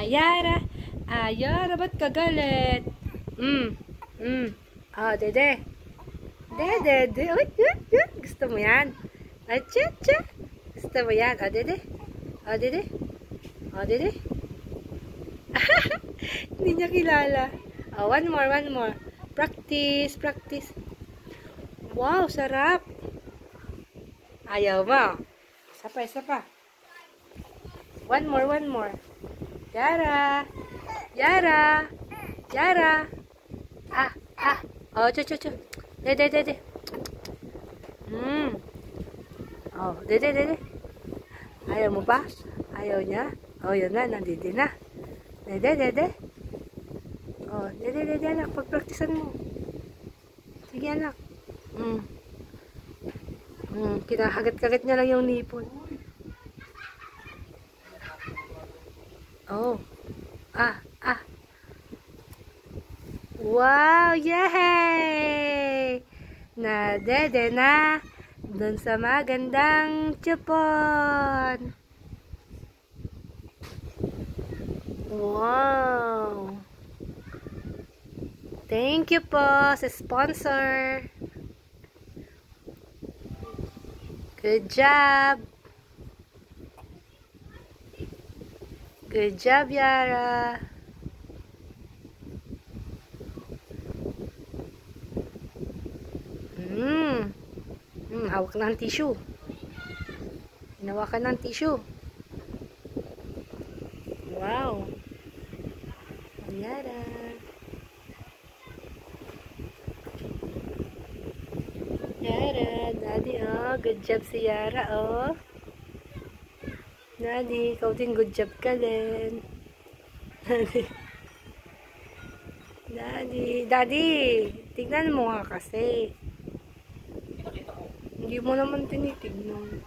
Yara. Yara, ba't ka galit? Dede. Dede. Uy, gusto mo yan? Acha. Gusto mo yan? Dede. Dede. Dede. Hindi niya kilala. One more. Practice. Wow, sarap. Ayaw mo. Isa pa. One more. Yara. Chu. Dede. Dede. Ayaw mo ba? Ayaw niya? Yan na, nandito na. Dede. Dede, anak. Pagpraktisan mo. Sige, anak. Kinakagat-kagat niya lang yung nipon. Wow, yay! Nadede na dun sa magandang Japon. Wow! Thank you po sa sponsor. Good job. Good job, Yara. Hawak na ng tissue. Hinawakan ng tissue. Wow. Yara. Daddy, good job si Yara, Daddy, ikaw din, good job ka din. Daddy, tignan mo nga kasi. Hindi mo naman tinitignan.